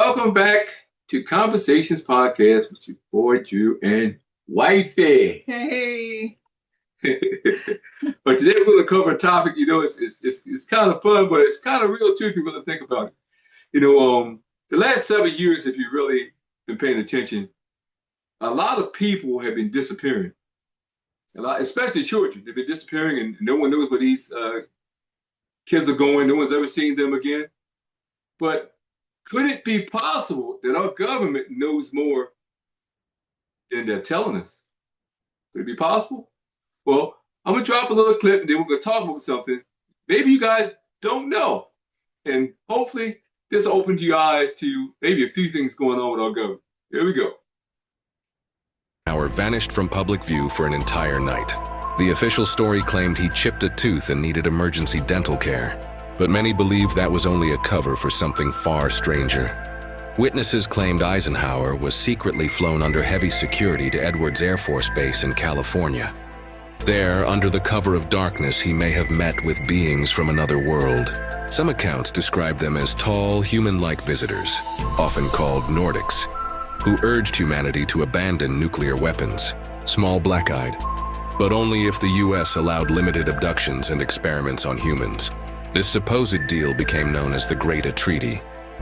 Welcome back to Conversations Podcast with your boy Drew and Wifey. Hey, But today we're going to cover a topic. It's kind of fun, but it's kind of real too if you really think about it. The last 7 years, if you really been paying attention, a lot of people have been disappearing. A lot, especially children, they've been disappearing, and no one knows where these kids are going. No one's ever seen them again. But could it be possible that our government knows more than they're telling us? Could it be possible? Well, I'm gonna drop a little clip and then we're gonna talk about something. Maybe you guys don't know. And hopefully this opened your eyes to maybe a few things going on with our government. Here we go. Eisenhower vanished from public view for an entire night. The official story claimed he chipped a tooth and needed emergency dental care, but many believe that was only a cover for something far stranger. Witnesses claimed Eisenhower was secretly flown under heavy security to Edwards Air Force Base in California. There, under the cover of darkness, he may have met with beings from another world. Some accounts describe them as tall, human-like visitors, often called Nordics, who urged humanity to abandon nuclear weapons, small black-eyed, but only if the US allowed limited abductions and experiments on humans. This supposed deal became known as the Greada Treaty.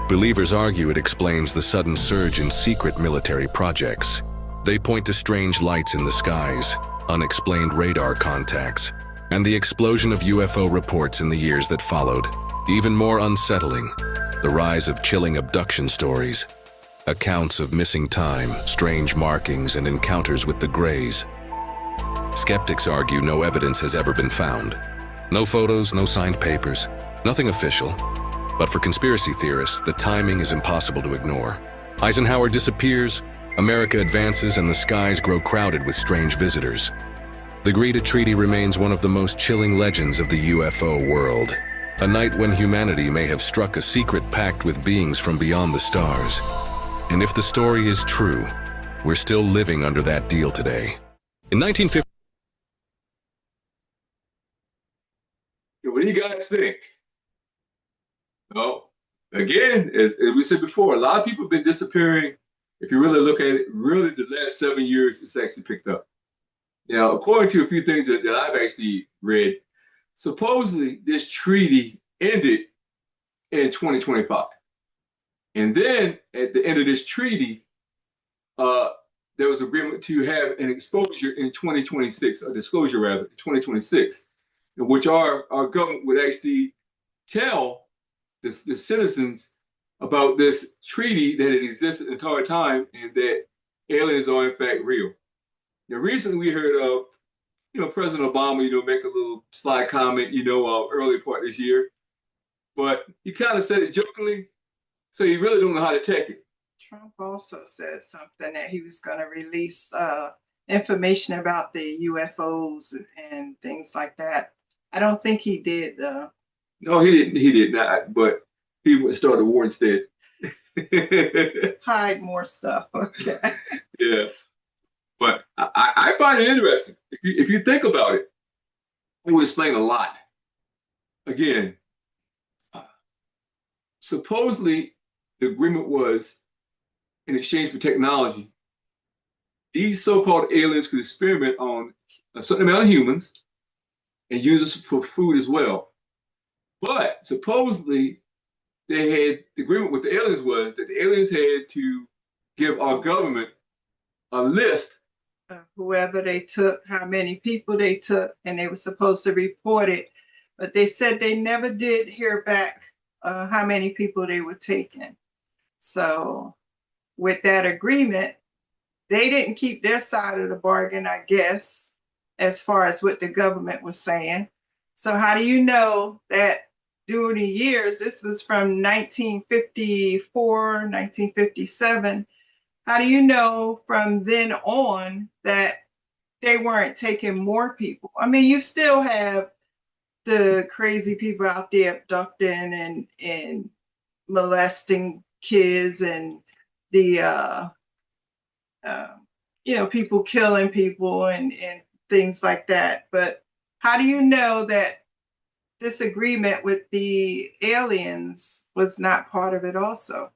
Believers argue it explains the sudden surge in secret military projects. They point to strange lights in the skies, unexplained radar contacts, and the explosion of UFO reports in the years that followed. Even more unsettling, the rise of chilling abduction stories, accounts of missing time, strange markings, and encounters with the Greys. Skeptics argue no evidence has ever been found. No photos, no signed papers, nothing official. But for conspiracy theorists, the timing is impossible to ignore. Eisenhower disappears, America advances, and the skies grow crowded with strange visitors. The Greada Treaty remains one of the most chilling legends of the UFO world. A night when humanity may have struck a secret pact with beings from beyond the stars. And if the story is true, we're still living under that deal today. In 1950, What do you guys think? Well, again, as we said before, a lot of people have been disappearing. If you really look at it, really the last 7 years, it's actually picked up. Now, according to a few things that I've actually read, supposedly this treaty ended in 2025. And then at the end of this treaty, there was agreement to have an exposure in 2026, a disclosure rather, in 2026, in which our government would actually tell the citizens about this treaty that had existed the entire time and that aliens are in fact real. Now, recently we heard of, President Obama, make a little sly comment, early part this year, but he kind of said it jokingly, so you really don't know how to take it. Trump also said something that he was going to release information about the UFOs and things like that. I don't think he did, though. No, he didn't. He did not. But he would start a war instead. Hide more stuff. Okay. Yes. But I find it interesting. If you think about it, it will explain a lot. Again, supposedly the agreement was in exchange for technology. These so-called aliens could experiment on a certain amount of humans and use us for food as well. But supposedly they had the agreement with the aliens was that the aliens had to give our government a list. Whoever they took, how many people they took, and they were supposed to report it. But they said they never did hear back how many people they were taking. So with that agreement, they didn't keep their side of the bargain, I guess, as far as what the government was saying. So how do you know that during the years, this was from 1954, 1957, how do you know from then on that they weren't taking more people? I mean, you still have the crazy people out there abducting and molesting kids and the people killing people and things like that. But how do you know that this agreement with the aliens was not part of it also?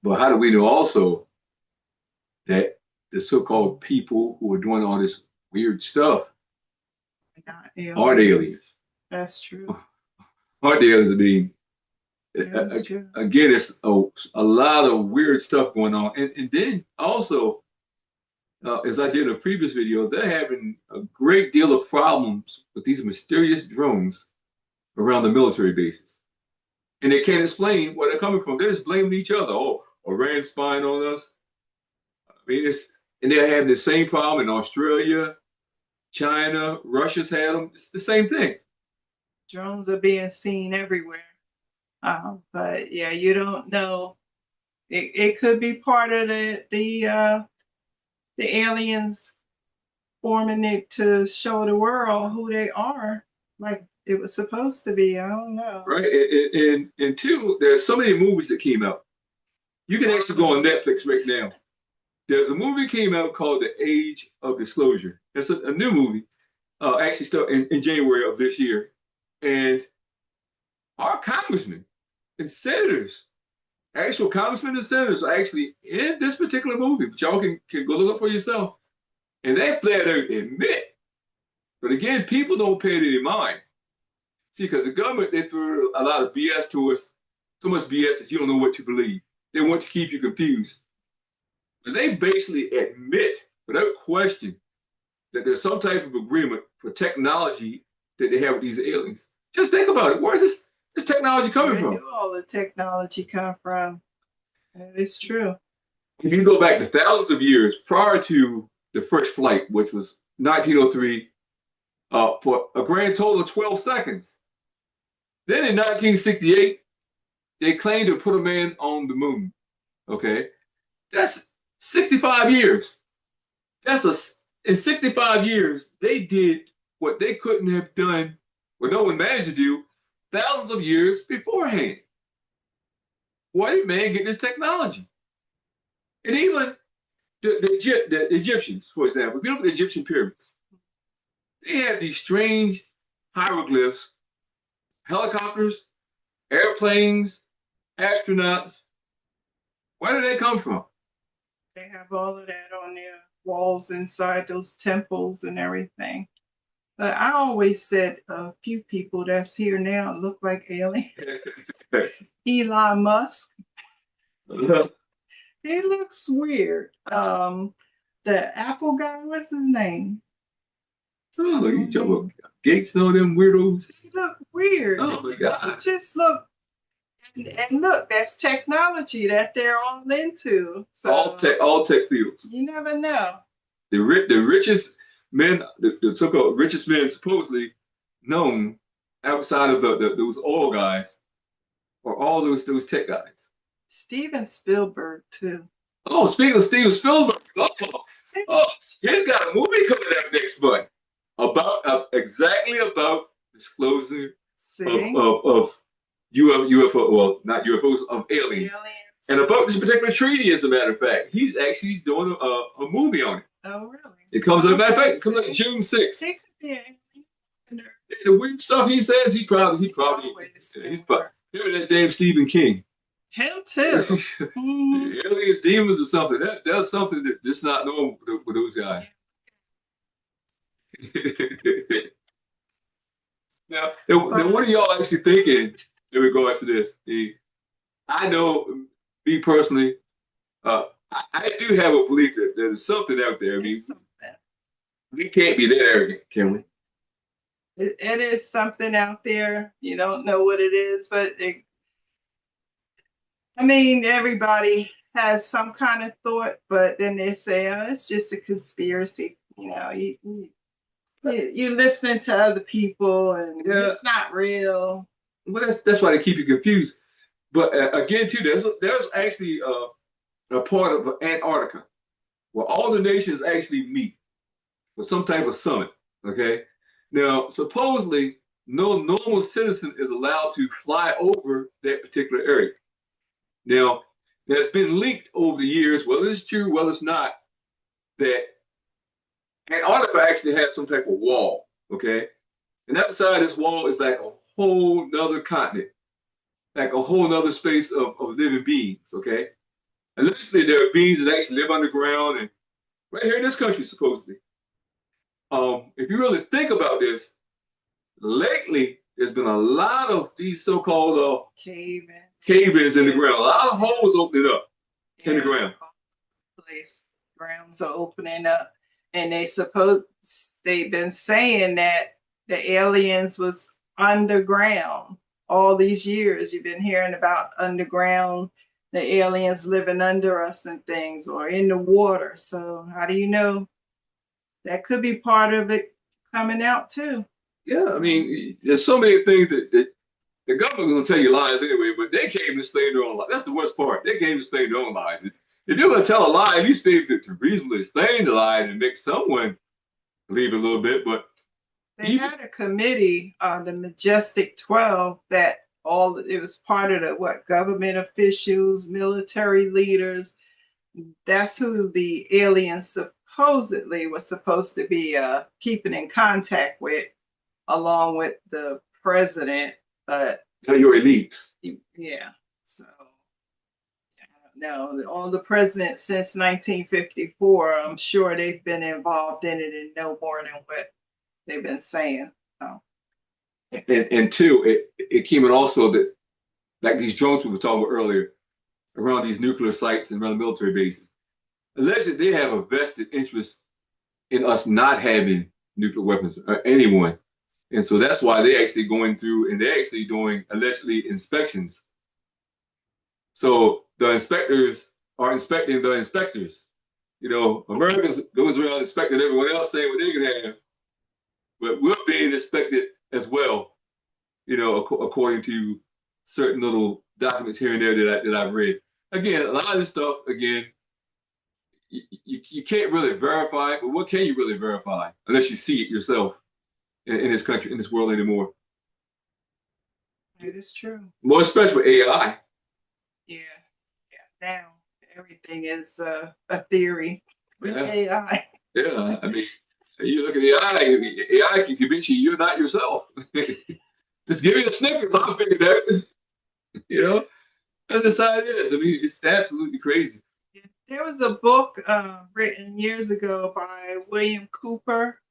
but how do we know also that the so-called people who are doing all this weird stuff Not are the aliens? That's true. Are the aliens? I mean, That's true. again, it's a lot of weird stuff going on. And then also, as I did in a previous video, they're having a great deal of problems with these mysterious drones around the military bases. And they can't explain where they're coming from. They're just blaming each other. Oh, Iran spying on us. I mean, and they're having the same problem in Australia, China, Russia's had them. It's the same thing. Drones are being seen everywhere. But yeah, you don't know. It could be part of the aliens forming it to show the world who they are, like it was supposed to be. I don't know. Right. And two, there's so many movies that came out. You can actually go on Netflix right now. There's a movie came out called The Age of Disclosure. It's a new movie, actually started in January of this year. And our congressmen and senators, actual congressmen and senators, are actually in this particular movie, but y'all can go look up for yourself. And they flat out admit. But again, people don't pay it any mind. See, because the government, they threw a lot of BS to us, so much BS that you don't know what to believe. They want to keep you confused. But they basically admit, without question, that there's some type of agreement for technology that they have with these aliens. Just think about it. Where's this technology coming from? Where do all the technology come from? It's true. If you go back to thousands of years prior to the first flight, which was 1903, for a grand total of 12 seconds. Then in 1968, they claimed to put a man on the moon. Okay, that's 65 years. In 65 years, they did what they couldn't have done, what no one managed to do, thousands of years beforehand. Why did man get this technology? And even the Egyptians, for example, if you look at the Egyptian pyramids, they had these strange hieroglyphs, helicopters, airplanes, astronauts. Where did they come from? They have all of that on their walls inside those temples and everything. But I always said a few people that's here now look like aliens. Elon Musk. He looks weird. The Apple guy, what's his name? Oh, you talking about Gates and all them weirdos? He look weird. Oh my God. He just look. And look, that's technology that they're all into. So all tech fields. You never know. The richest men, the so-called richest men supposedly known outside of those oil guys are all those tech guys. Steven Spielberg too. Oh, speaking of Steven Spielberg, he's got a movie coming out next month about exactly about disclosing of UFO, well, not UFOs, of aliens. And about this particular treaty, as a matter of fact. He's doing a movie on it. Oh, really? It comes out, matter of fact, it comes out June 6th. The weird stuff he says, he's probably him and that damn Stephen King. Him too. Aliens, demons, or something. That's something that's not normal with those guys. Now, what are y'all actually thinking in regards to this? I know, me personally, I do have a belief that there's something out there. I mean, we can't be that arrogant, can we? It is something out there. You don't know what it is, but everybody has some kind of thought, but then they say, oh, it's just a conspiracy. You know, you're listening to other people, and it's not real. Well, that's why they keep you confused. But again, too, there's actually a part of Antarctica where all the nations actually meet for some type of summit. Okay, now supposedly no normal citizen is allowed to fly over that particular area. Now, there's been linked over the years, whether it's true, whether it's not, that Antarctica actually has some type of wall. Okay, and outside this wall is like a whole nother continent, like a whole nother space of living beings. Okay, Allegedly, there are beings that actually live underground and right here in this country, supposedly. If you really think about this, lately there's been a lot of these so-called cave-ins in the ground. A lot of holes opening up in the ground. Place grounds are opening up, and they've been saying that the aliens was underground all these years. You've been hearing about underground, the aliens living under us and things, or in the water. So how do you know? That could be part of it coming out too. Yeah, I mean, there's so many things that the government's gonna tell you lies anyway, but they can't even explain their own lies. That's the worst part. They can't even explain their own lies. If you're gonna tell a lie, at least be able to reasonably explain the lie and make someone believe a little bit. But they had a committee, the Majestic 12, that it was part of the government officials, military leaders. That's who the aliens supposedly was supposed to be keeping in contact with, along with the president. But your elites. Yeah. So no, all the presidents since 1954, I'm sure they've been involved in it and know more than what they've been saying. So. And two, it came in also that, like these drones we were talking about earlier, around these nuclear sites and around military bases. Allegedly, they have a vested interest in us not having nuclear weapons, or anyone. And so that's why they're actually going through and they're actually doing allegedly inspections. So the inspectors are inspecting the inspectors. You know, America goes around inspecting everyone else, saying what they can have, but we're being inspected as well. You know, according to certain little documents here and there that I've read. Again, a lot of this stuff, again, you can't really verify, but what can you really verify unless you see it yourself in this country, in this world anymore? It is true. More especially AI. Yeah. Now everything is a theory with AI. Yeah, I mean, you look at AI can convince you you're not yourself. Just give me a snippet, I'll figure it out. You know, that's how it is. I mean, it's absolutely crazy. There was a book written years ago by William Cooper.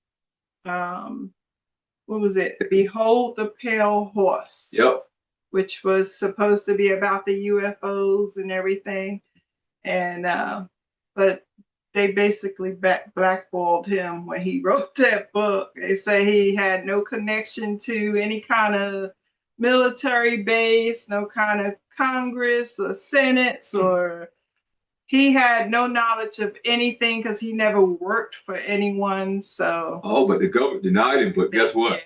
What was it? Behold the Pale Horse. Yep. Which was supposed to be about the UFOs and everything. And but they basically blackballed him when he wrote that book. They say he had no connection to any kind of military base, no kind of Congress or Senate, or he had no knowledge of anything because he never worked for anyone. So but the government denied him. But guess what? Yeah.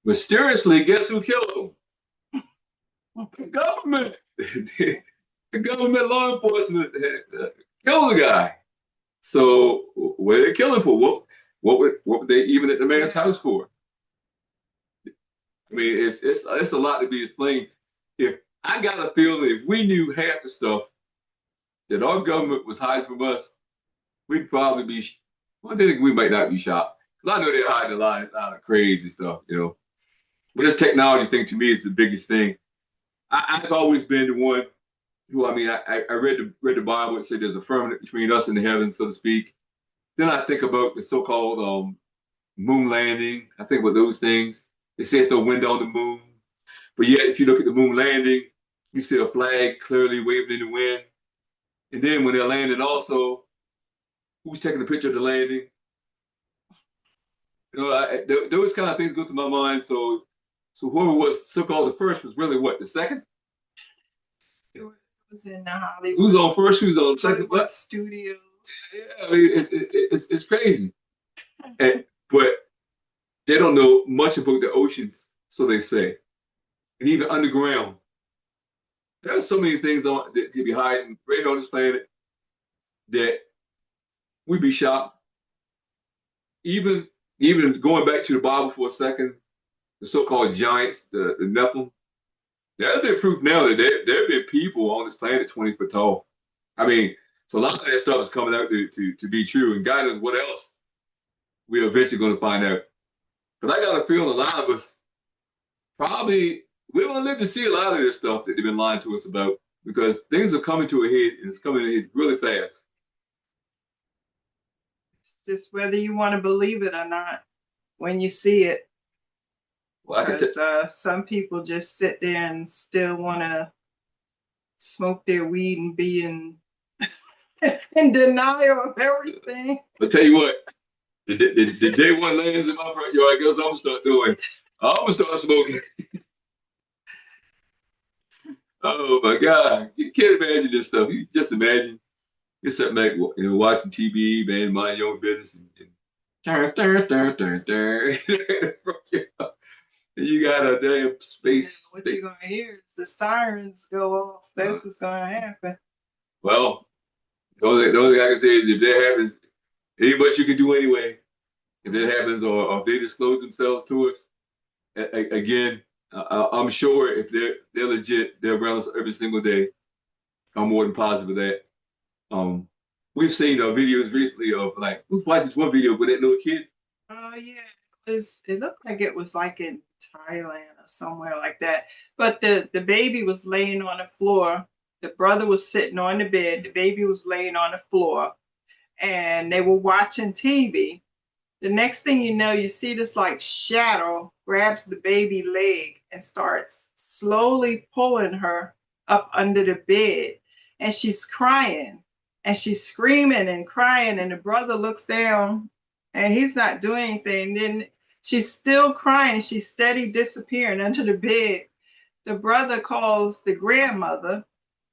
Mysteriously, guess who killed him? The government. The government law enforcement killed the guy. So what did they kill him for? What would they even at the man's house for? I mean, it's a lot to be explained. If I got a feeling if we knew half the stuff that our government was hiding from us, we'd probably be. Well, I think we might not be shocked. Because I know they're hiding a lot of crazy stuff, you know. But this technology thing to me is the biggest thing. I've always been the one who, I mean, I read the Bible. It said there's a firmament between us and the heavens, so to speak. Then I think about the so-called moon landing. I think about those things. They say it's no wind on the moon. But yet, if you look at the moon landing, you see a flag clearly waving in the wind. And then when they're landing also, who's taking the picture of the landing? You know, those kind of things go through my mind. So whoever was so-called the first was really what, the second? It was in Hollywood. Who's on first? Who's on second? Hollywood Studios. Yeah, I mean, it's crazy. But they don't know much about the oceans, so they say. And even underground. There are so many things that could be hiding right on this planet that we'd be shocked. Even going back to the Bible for a second, the so-called giants, the Nephilim, there's been proof now that there have been people on this planet 20 foot tall. I mean, so a lot of that stuff is coming out to be true, and God knows what else we're eventually going to find out. But I got a feeling a lot of us probably, we won't live to see a lot of this stuff that they've been lying to us about. because things are coming to a head, and it's coming to a head really fast. It's just whether you want to believe it or not when you see it. Well, Because some people just sit there and still want to smoke their weed and be in denial of everything. I'll tell you what, the day one lands in my front yard, I guess I'm gonna start doing. I'm gonna start smoking. Oh my God, you can't imagine this stuff. You just imagine you're sitting back, watching TV, man, mind your own business, and you got a damn space. What you're gonna hear is the sirens go off. That's what's gonna happen. Well, the only thing I can say is if that happens, ain't much you can do anyway. If that happens, or if they disclose themselves to us, again, I'm sure if they're legit, they're around us every single day. I'm more than positive of that. We've seen videos recently of like we watched this one video with that little kid. Oh yeah, it looked like it was like in Thailand or somewhere like that. But the baby was laying on the floor. The brother was sitting on the bed. The baby was laying on the floor, and they were watching TV. The next thing you know, you see this like shadow grabs the baby leg and starts slowly pulling her up under the bed. And she's crying and she's screaming and crying. And the brother looks down and he's not doing anything. Then she's still crying and she's steady disappearing under the bed. The brother calls the grandmother.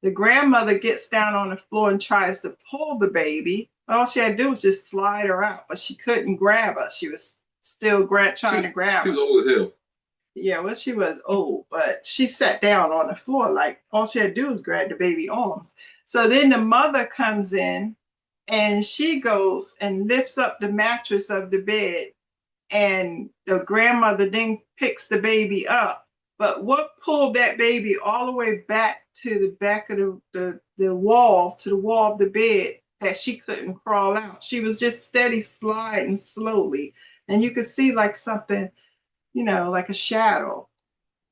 The grandmother gets down on the floor and tries to pull the baby. All she had to do was just slide her out, but she couldn't grab her. She was still trying to grab her. She was old as hell. Yeah, well, she was old, but she sat down on the floor. Like all she had to do was grab the baby arms. So then the mother comes in and she goes and lifts up the mattress of the bed. And the grandmother then picks the baby up. But what pulled that baby all the way back to the back of the wall, to the wall of the bed, that she couldn't crawl out? She was just steady sliding slowly. And you could see like something, like a shadow.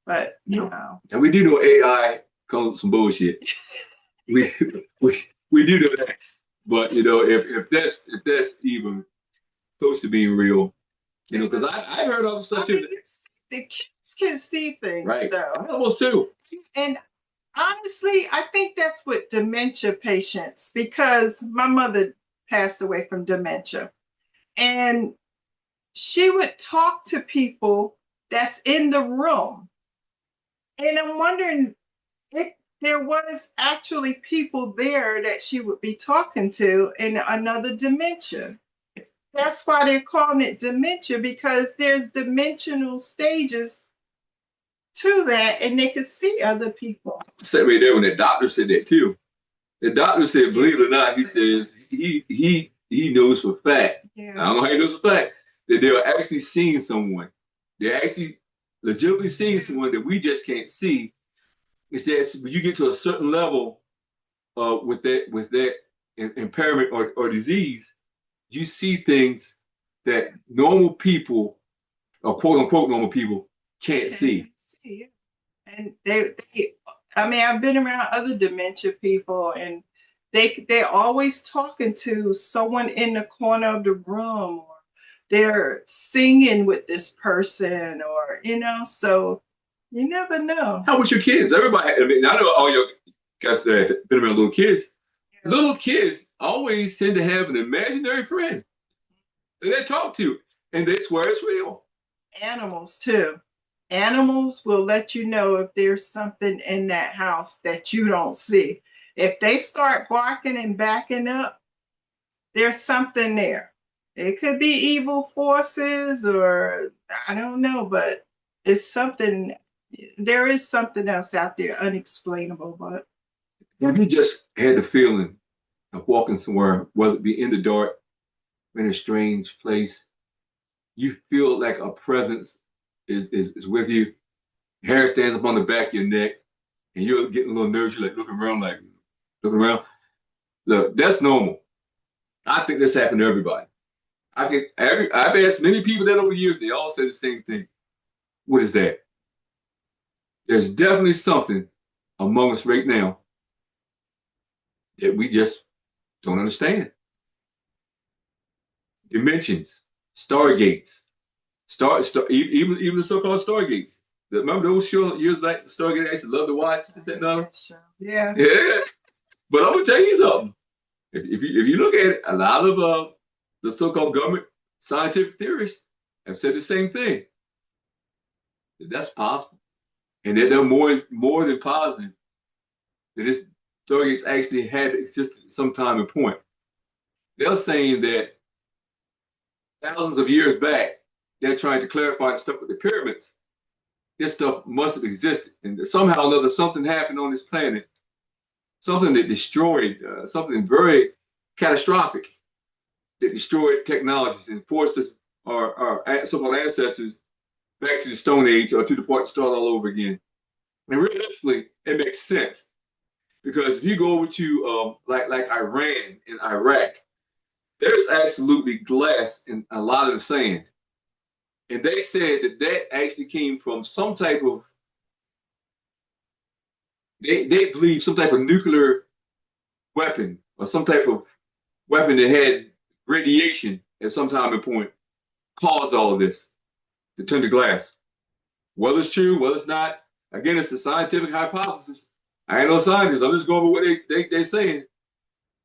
But, And we do know AI comes with some bullshit. we do know that. But, if that's even close to being real, because I heard all the stuff too. The kids can see things, right? Though. I almost too. And honestly, I think that's with dementia patients, because my mother passed away from dementia, and she would talk to people that's in the room, and I'm wondering if there was actually people there that she would be talking to in another dimension. That's why they're calling it dementia, because there's dimensional stages to that, and they could see other people. Sat right there when the doctor said that too. The doctor said, believe it or not, he says he knows for a fact. Yeah. I don't know how he knows for a fact that they're actually seeing someone. They're actually legitimately seeing someone that we just can't see. It's that when you get to a certain level with that impairment or disease, you see things that normal people, or quote unquote normal people, can't see. And I've been around other dementia people, and they're always talking to someone in the corner of the room, or they're singing with this person, or so you never know. How was your kids? Everybody, I know all your guys that have been around little kids. Yeah. Little kids always tend to have an imaginary friend that they talk to, and they swear it's real. Animals too. Animals will let you know if there's something in that house that you don't see. If they start barking and backing up, there's something there. It could be evil forces, or I don't know, but it's something. There is something else out there unexplainable. But have you just had the feeling of walking somewhere, whether it be in the dark, in a strange place, you feel like a presence is with you, hair stands up on the back of your neck, and you're getting a little nervous, you're like looking around. Look, that's normal. I think this happened to everybody. I've asked many people that over the years, they all say the same thing. What is that? There's definitely something among us right now that we just don't understand. Dimensions, stargates, even the so-called stargates. Remember those shows years back? Stargate I used to love to watch. Is that no? Yeah. Yeah. But I'm gonna tell you something. If you look at it, a lot of the so-called government scientific theorists have said the same thing. That that's possible, and that they're more than positive that this stargates actually had existed at some time and point. They're saying that thousands of years back, they're trying to clarify the stuff with the pyramids. This stuff must have existed, and somehow or another, something happened on this planet, something that destroyed something very catastrophic that destroyed technologies and forced us, our so-called ancestors, back to the Stone Age or to the point to start all over again. And realistically, it makes sense because if you go over to like Iran and Iraq, there's absolutely glass in a lot of the sand. And they said that that actually came from some type of, they believe some type of nuclear weapon or some type of weapon that had radiation at some time and point caused all of this to turn to glass. Whether it's true, whether it's not, again, it's a scientific hypothesis. I ain't no scientist. I'm just going with what they're saying.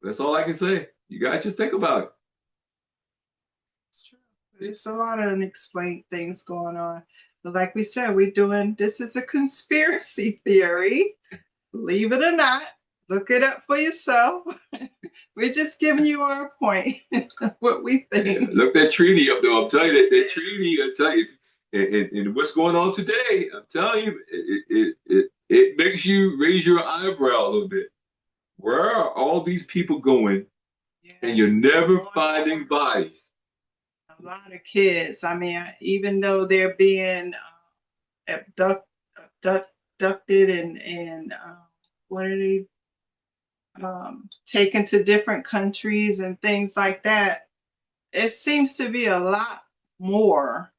That's all I can say. You guys just think about it. It's true. There's a lot of unexplained things going on. But like we said, this is a conspiracy theory. Believe it or not, look it up for yourself. We're just giving you our point, what we think. Yeah, look that treaty up there. I'm telling you that treaty. I'm telling you, and what's going on today. I'm telling you, it makes you raise your eyebrow a little bit. Where are all these people going? Yeah, and you're never finding bodies. A lot of kids. I mean, even though they're being abducted and what are they? Taken to different countries and things like that, it seems to be a lot more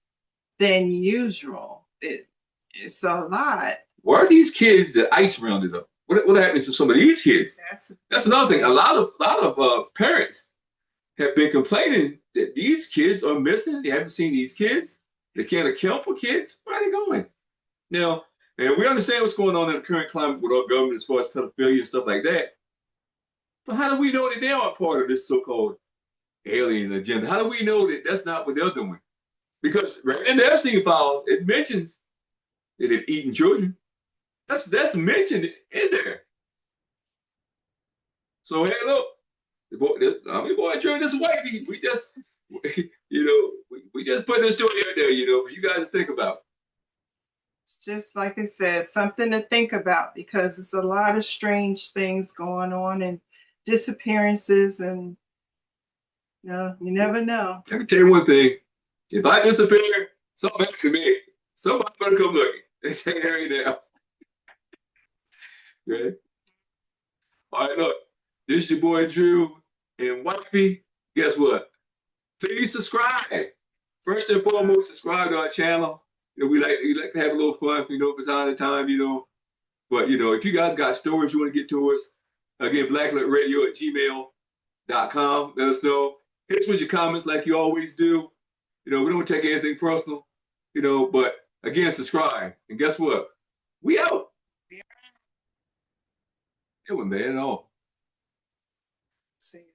than usual. It's a lot. Where are these kids that ICE rounded up? What happened to some of these kids? That's another thing. A lot of parents have been complaining that these kids are missing. They haven't seen these kids. They can't account for kids. Where are they going? Now, and we understand what's going on in the current climate with our government as far as pedophilia and stuff like that. But how do we know that they aren't part of this so-called alien agenda? How do we know that that's not what they're doing? Because right in the Epstein files, it mentions that they've eaten children. That's mentioned in there. So hey, look, boy Drew, this wifey, we just, we just put this story out there, for you guys to think about. It's just like I said, something to think about because it's a lot of strange things going on and disappearances, and you never know. I can tell you one thing: if I disappear, something happened to me. Somebody better come looking. They say Harry now. Okay. All right, look. This is your boy Drew and wifey. Guess what? Please subscribe. First and foremost, subscribe to our channel. We like to have a little fun, from time to time, But if you guys got stories you want to get to us, again, blacklitradio@gmail.com. Let us know. Hit us with your comments like you always do. We don't take anything personal, but again, subscribe. And guess what? We out. It was man at all. See.